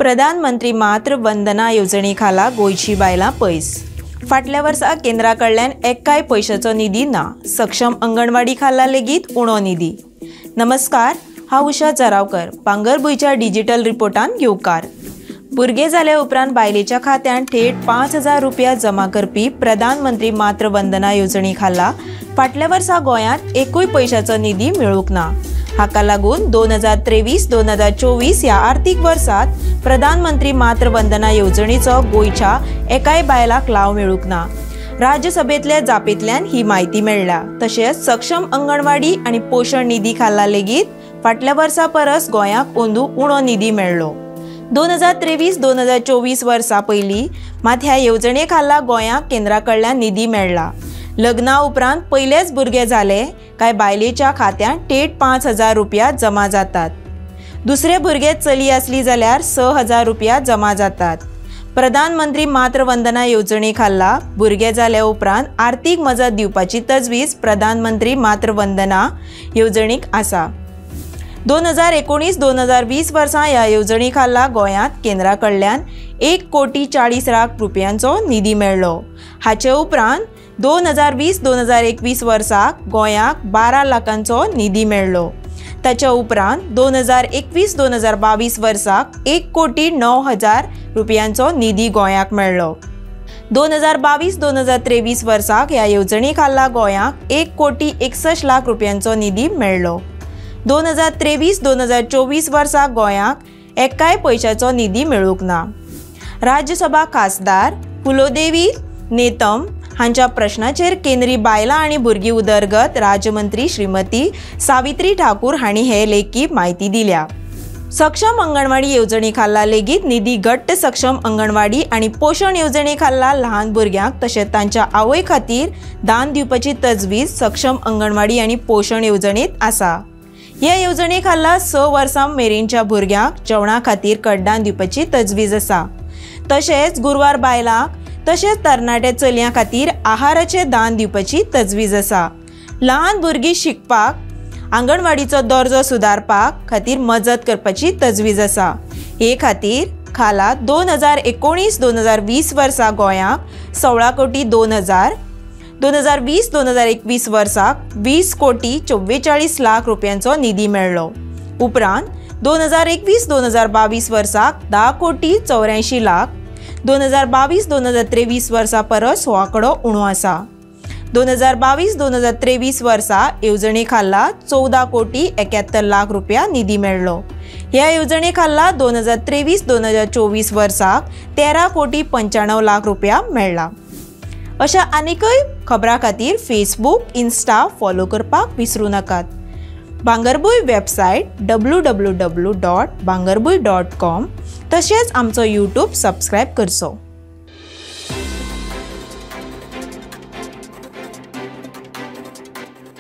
प्रधानमंत्री मातृ वंदना योजने खाला गोयची बायलां पयस। फाटल्या वर्सा केंद्रा कडल्यान एक्काय पैशाचो निधी ना। सक्षम अंगणवाडी खाला लेगीत उणो निधी। नमस्कार, हांव उषा जरावकर। भांगरभूंयच्या डिजिटल रिपोर्टान येवकार। भुरगे जाले उपरांत बायलेच्या खात्यान थेट 5,000 रुपया जमा करपी प्रधानमंत्री मातृ वंदना योजने खाला फाटल्या वर्सा गोंयांत एकूय पैशाचो निधी मेळूंक ना। हाका लागून 2023-2024 ह्या आर्थीक वर्सात प्रधानमंत्री मातृ वंदना योजनेचो गोंयच्या एकाय बायलाक लाव मेळूंक ना। राज्यसभेतल्या जापेंतल्यान ही माहिती मेळ्ळ्या। तशेंच सक्षम अंगणवाडी आनी पोषण निधी खाला लेगीत फाटल्या वर्सा परस गोंयाक ओंदू उणो निधी मेळ्ळो। 2023-2024 वर्सा पयलीं मात ह्या योजने खाला गोंयाक केंद्रा कडल्यान निधी मेळ्ळा। लग्ना उपरांत पयलेच भुरगे जाले काय बायलेच्या खात्यान थेट 5,000 रुपया जमा जातात। दुसरे भुरगे चली आसली जाल्यार 6,000 रुपया जमा जातात। प्रधानमंत्री मातृ वंदना योजने खाला भुरगे जाल्या उपरांत आर्थीक मजत दिवपाची तजवीज प्रधानमंत्री मातृ वंदना योजनेक आसा। 2019-2020 वर्सा ह्या योजने खाला गोंयांत केंद्रा कडल्यान 1,40 लाख रुपयांचो निधी मेळ्ळो। हाचे उपरांत 2020-2021 वर्साक गोंयाक 12 लाखांचो निधी मेळ्ळो। ताच्या उपरांत 2021-2022 वर्साक 1,09,000 रुपयांचो निधी गोंयाक मेळ्ळो। 2022-2023 वर्साक ह्या योजने खाला गोंयाक 1,61 लाख रुपयांचो निधी मेळ्ळो। 2023-2024 वर्साक गोंयाक एकाय पैशाचो निधी मेळूंक ना। राज्यसभा खासदार फुलोदेवी नेतम हांच्या प्रश्नाचेर केंद्रीय बायलां आनी भुरगीं उदरगत राज्यमंत्री श्रीमती सावित्री ठाकूर हांणी हे लेखी माहिती दिल्या। सक्षम अंगणवाडी योजने खाला लेगीत निधी घट्ट सक्षम अंगणवाडी आनी पोषण योजने खाला ल्हान भुरग्यांक तशेंच तांच्या आवय खातीर दान दिवपाची तजवीज सक्षम अंगणवाडी आनी पोषण योजनेत आसा। ह्या योजने खाला 6 वर्सां मेरेनच्या भुरग्यांक जेवणा खातीर कडदान दिवपाची तजवीज आसा। तशेंच गुरवार बायलांक तशेंच तरणाटे चलयां खातीर आहाराचें दान दिवपाची तजवीज आसा। ल्हान भुरगीं शिकपाक आंगणवाडीचो दर्जो सुदारपाक खातीर मजत करपाची तजवीज आसा। हे खातीर खाला 2019-2020 वर्सा गोंयाक 16,02,000, 2020-2021 वर्साक 20,44 लाख रुपयांचो निधी मेळ्ळो। उपरांत 2021-2022 वर्साक 10,84 लाख, 2022-2023 वर्सा परस हो आंकडो उणो आसा। 2022-2023 वर्सा योजने खाला 14,71 लाख रुपया निधी मेळ्ळो। ह्या योजने खाला 2023-2024 वर्साक 13,95 लाख रुपया मेळ्ळा। अशा आनीकय खबरां खातीर फेसबूक, इंस्टा फॉलो करपाक विसरूं नाकात। भांगरभूंय वेबसायट www.bhangarbuy.com तशेंच आमचो यूट्यूब सबस्क्रायब करचो।